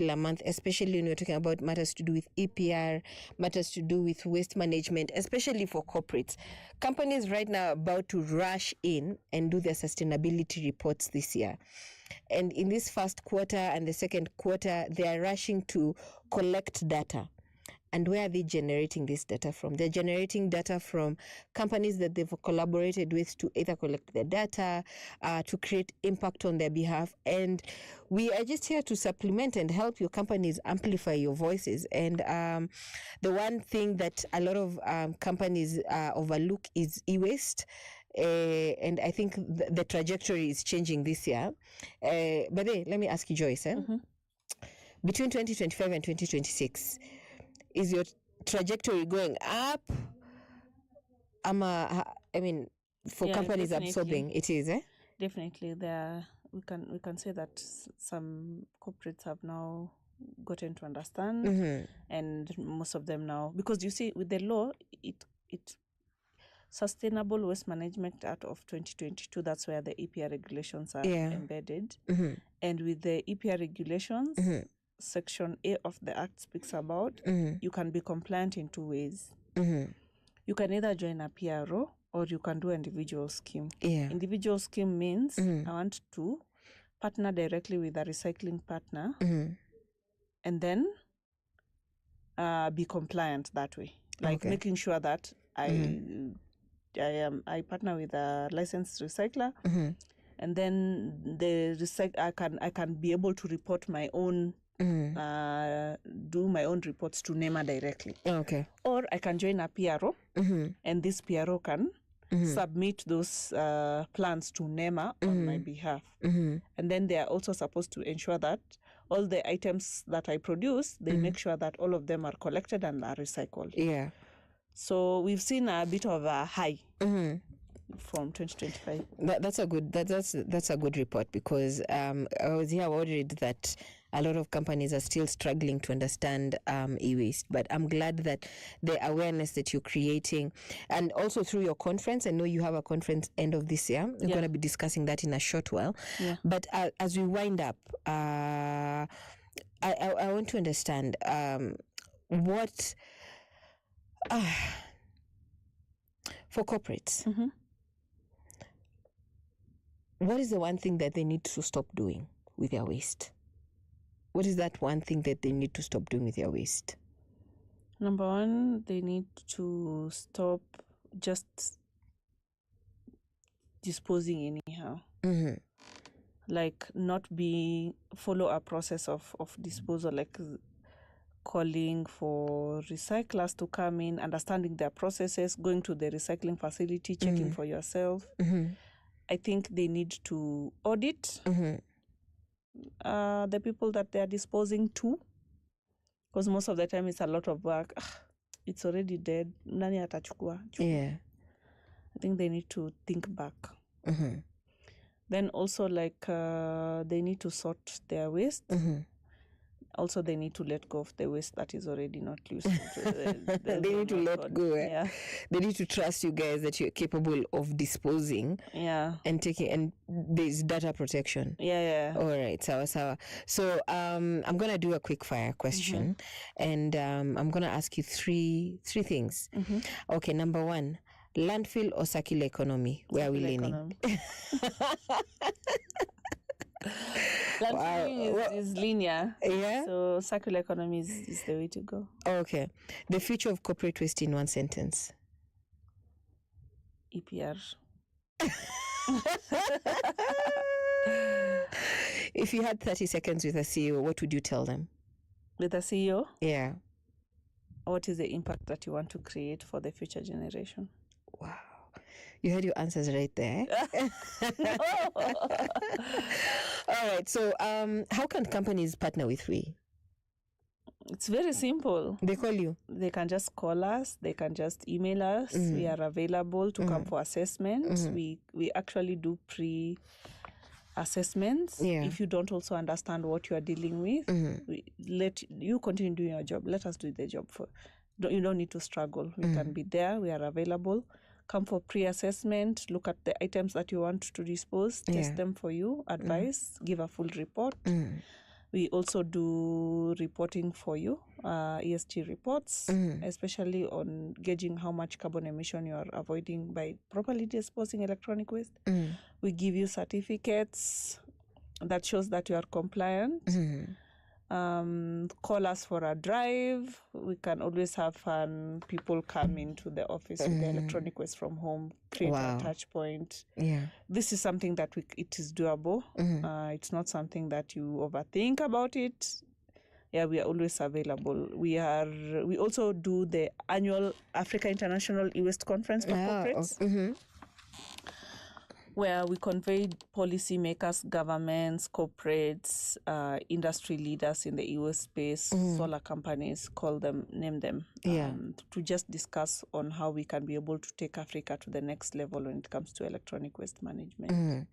particular month, especially when we're talking about matters to do with EPR, matters to do with waste management, especially for corporates. Companies right now are about to rush in and do their sustainability reports this year. And in this first quarter and the second quarter, they are rushing to collect data. And where are they generating this data from? They're generating data from companies that they've collaborated with to either collect their data, to create impact on their behalf. And we are just here to supplement and help your companies amplify your voices. And the one thing that a lot of companies overlook is e-waste. And I think the trajectory is changing this year. But let me ask you, Joyce, between 2025 and 2026, is your trajectory going up? For companies definitely. absorbing, it is, Definitely, we can say that some corporates have now gotten to understand, and most of them now, because you see, with the law, it Sustainable Waste Management Act of 2022, that's where the EPR regulations are embedded, and with the EPR regulations. Section A of the Act speaks about you can be compliant in two ways. You can either join a PRO or you can do individual scheme. Individual scheme means I want to partner directly with a recycling partner and then be compliant that way. Like making sure that I partner with a licensed recycler and then I can be able to report my own do my own reports to NEMA directly. Or I can join a PRO and this PRO can submit those plans to NEMA on my behalf. And then they are also supposed to ensure that all the items that I produce, they make sure that all of them are collected and are recycled. So we've seen a bit of a high from 2025. That's a good report, because I was here worried that a lot of companies are still struggling to understand e-waste. But I'm glad that the awareness that you're creating, and also through your conference, I know you have a conference end of this year. We're going to be discussing that in a short while. But as we wind up, I want to understand what for corporates. What is the one thing that they need to stop doing with their waste? What is that one thing that they need to stop doing with their waste? Number one, they need to stop just disposing anyhow. Like follow a process of disposal, like calling for recyclers to come in, understanding their processes, going to the recycling facility, checking for yourself. I think they need to audit the people that they are disposing to, because most of the time it's a lot of work. It's already dead. Nani atachukua? I think they need to think back. Then also they need to sort their waste. Also, they need to let go of the waste that is already not useful. They need to let go. They need to trust you guys that you're capable of disposing and taking, and there's data protection. All right, sawa. So I'm going to do a quick fire question, and I'm going to ask you three things. Okay, number one, landfill or circular economy? Where are we leaning? Landfilling is linear. So circular economy is the way to go. Okay. The future of corporate waste in one sentence. EPR. If you had 30 seconds with a CEO, what would you tell them? With a CEO? Yeah. What is the impact that you want to create for the future generation? Wow. You heard your answers right there. All right. So how can companies partner with We? It's very simple. They call you? They can just call us. They can just email us. We are available to come for assessments. We actually do pre-assessments. If you don't also understand what you are dealing with, we let you continue doing your job. Let us do the job you don't need to struggle. We can be there. We are available. Come for pre-assessment, look at the items that you want to dispose, test them for you, advise, give a full report. We also do reporting for you, ESG reports, especially on gauging how much carbon emission you are avoiding by properly disposing electronic waste. We give you certificates that shows that you are compliant. Call us for a drive. We can always have fun. People come into the office with the electronic waste from home, create a touch point. This is something that it is doable. It's not something that you overthink about it. Yeah, we are always available. We also do the annual Africa International E-Waste Conference for corporates. Where we convey policymakers, governments, corporates, industry leaders in the e-waste space, solar companies, name them, to just discuss on how we can be able to take Africa to the next level when it comes to electronic waste management.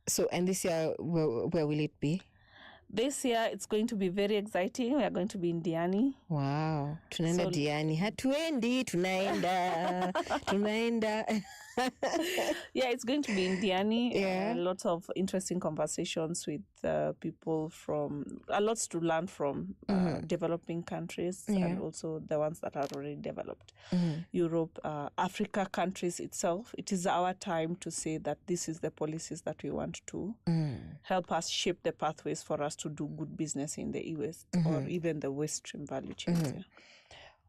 So, and this year, where will it be? This year, it's going to be very exciting. We are going to be in Diani. Wow. Tunaenda Diani. Hatuendi, tunaenda. Yeah, it's going to be in Diani. Lots of interesting conversations with people lots to learn from developing countries and also the ones that are already developed. Europe, Africa countries itself. It is our time to say that this is the policies that we want to help us shape the pathways for us to do good business in the e-waste or even the waste stream value chains.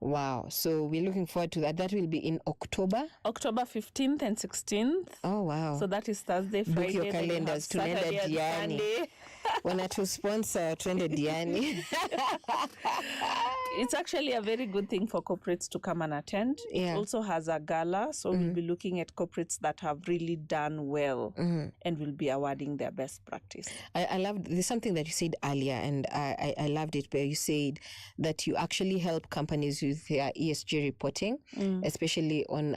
Wow. So we're looking forward to that. That will be in October? October 15th and 16th. Oh, wow. So that is Thursday, Friday. Book your calendars. Tunaenda Diani. Wanatu sponsor Tunaenda Diani. It's actually a very good thing for corporates to come and attend. It also has a gala. So we'll be looking at corporates that have really done well and we'll be awarding their best practice. I loved, there's something that you said earlier and I loved it, where you said that you actually help companies with their ESG reporting, especially on,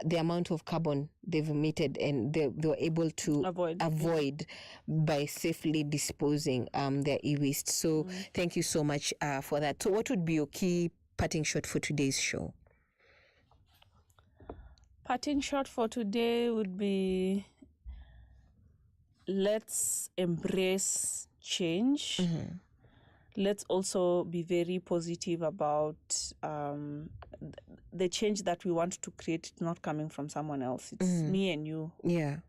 the amount of carbon they've emitted and they were able to avoid by safely disposing their e-waste. So thank you so much for that. So what would be your key parting shot for today's show? Parting shot for today would be, let's embrace change. Let's also be very positive about the change that we want to create, not coming from someone else. It's me and you. Yeah.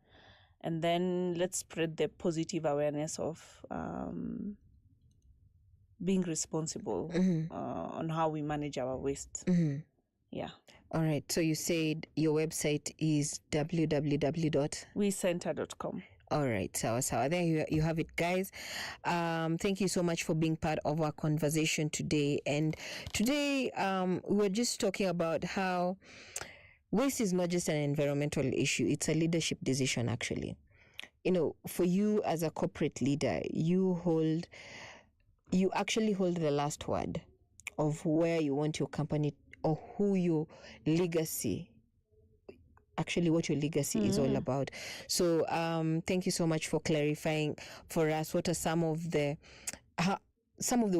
And then let's spread the positive awareness of being responsible on how we manage our waste. Yeah. All right. So you said your website is www.wecenter.com. All right, so there you have it, guys. Thank you so much for being part of our conversation today. And today we're just talking about how waste is not just an environmental issue, it's a leadership decision, actually. For you as a corporate leader, you actually hold the last word of where you want your company or who your legacy what your legacy is all about. So thank you so much for clarifying for us what are some of the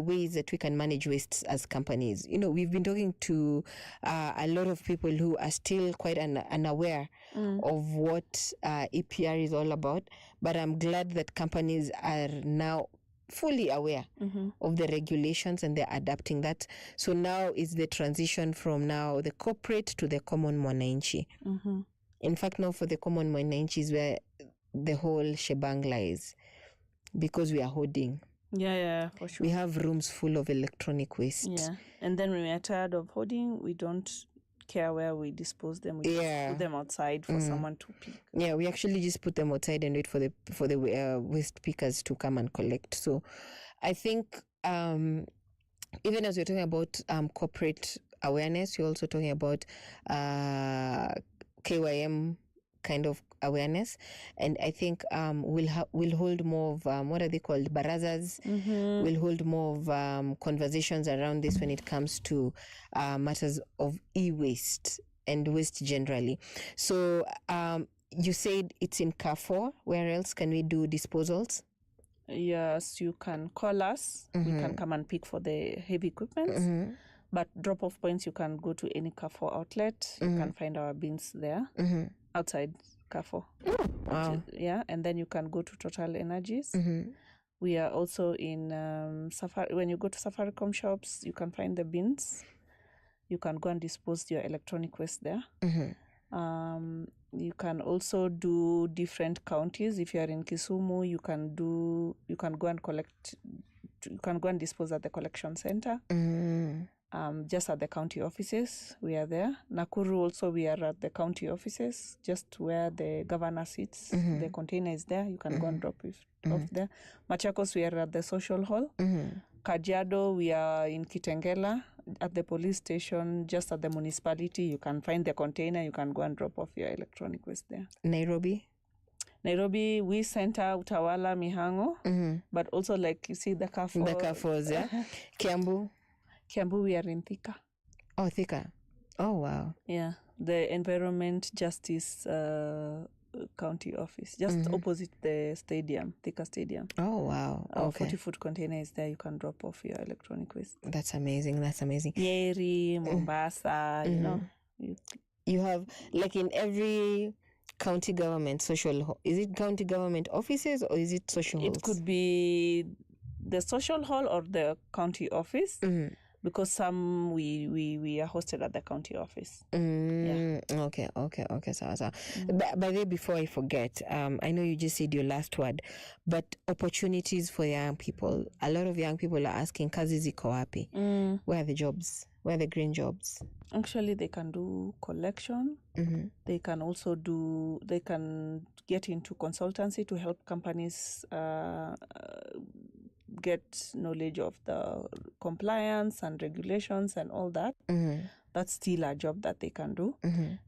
ways that we can manage waste as companies. We've been talking to a lot of people who are still quite unaware of what EPR is all about, but I'm glad that companies are now fully aware of the regulations and they're adapting that. So now is the transition from now the corporate to the common mwananchi. In fact, now for the common mwananchi is where the whole shebang lies, because we are hoarding. Yeah, for sure. We have rooms full of electronic waste. Yeah, and then when we are tired of hoarding, we don't care where we dispose them. We just put them outside for someone to pick. Yeah, we actually just put them outside and wait for the waste pickers to come and collect. So I think even as we're talking about corporate awareness, we're also talking about KYM kind of awareness, and I think we'll hold more of what are they called, barazas. We'll hold more of conversations around this when it comes to matters of e-waste and waste generally. So you said it's in Carrefour. Where else can we do disposals? Yes, you can call us. We can come and pick for the heavy equipment. But drop-off points, you can go to any Carrefour outlet. You can find our bins there outside Carrefour. Wow. Yeah, and then you can go to Total Energies. We are also in Safari. When you go to Safaricom shops, you can find the bins. You can go and dispose your electronic waste there. You can also do different counties. If you are in Kisumu, you can go and collect. You can go and dispose at the collection center. Just at the county offices, we are there. Nakuru also, we are at the county offices, just where the governor sits. The container is there. You can go and drop it off there. Machakos, we are at the social hall. Kajiado, we are in Kitengela at the police station, just at the municipality. You can find the container. You can go and drop off your electronic waste there. Nairobi, we center Utawala, Mihango, but also like you see the Carrefour. The Carrefours, yeah. Kiambu, we are in Thika. Oh, Thika. Oh, wow. Yeah, the Environment Justice County Office, just opposite the stadium, Thika Stadium. Oh, wow. Okay. 40-foot container is there. You can drop off your electronic waste. That's amazing. Nyeri, Mombasa, you know. You have, like in every county government is it county government offices or is it social halls? It could be the social hall or the county office, because some we are hosted at the county office. Okay. So by the way, before I forget, I know you just said your last word, but opportunities for young people. A lot of young people are asking, kazi ziko wapi? Where are the jobs? Where are the green jobs? Actually, they can do collection. They can also they can get into consultancy to help companies get knowledge of the compliance and regulations and all that. That's still a job that they can do.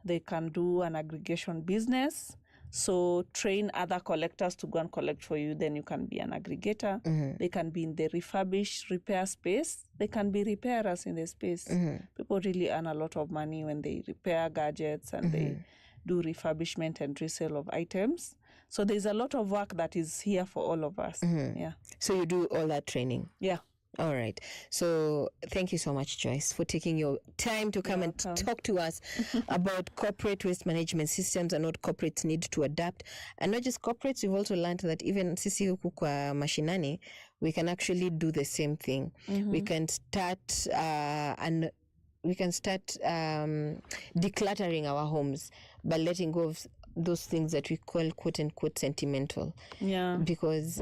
They can do an aggregation business. So train other collectors to go and collect for you. Then you can be an aggregator. They can be in the repair space. They can be repairers in the space. People really earn a lot of money when they repair gadgets and they do refurbishment and resale of items. So there's a lot of work that is here for all of us. Yeah. So you do all that training? Yeah. All right. So thank you so much, Joyce, for taking your time to come and talk to us about corporate waste management systems and what corporates need to adapt. And not just corporates, we've also learned that even sisi huku kwa mashinani, we can actually do the same thing. We can start decluttering our homes by letting go of those things that we call quote unquote sentimental. Yeah. Because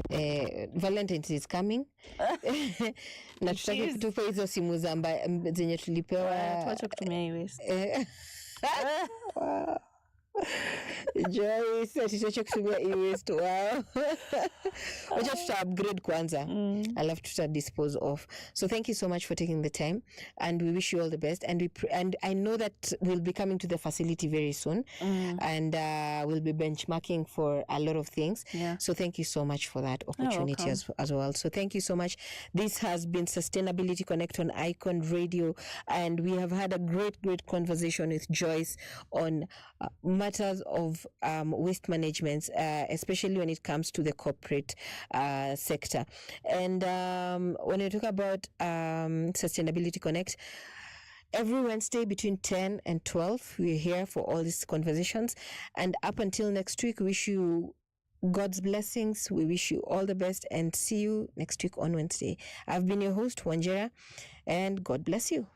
Valentine's is coming. Na tutaki kutupa hizo simu zenye tulipewa. Tuache kutumia hii waste. Joyce, atuache kutumia e-waste. Wow. Wacha tuta upgrade kwanza. Alafu tuta dispose of. So thank you so much for taking the time, and we wish you all the best. And I know that we'll be coming to the facility very soon, and we'll be benchmarking for a lot of things. Yeah. So thank you so much for that opportunity as well. So thank you so much. This has been Sustainability Connect on Icon Radio, and we have had a great conversation with Joyce on matters of waste management, especially when it comes to the corporate sector. And when you talk about Sustainability Connect, every Wednesday between 10 and 12, we're here for all these conversations. And up until next week, we wish you God's blessings. We wish you all the best and see you next week on Wednesday. I've been your host, Wanjira, and God bless you.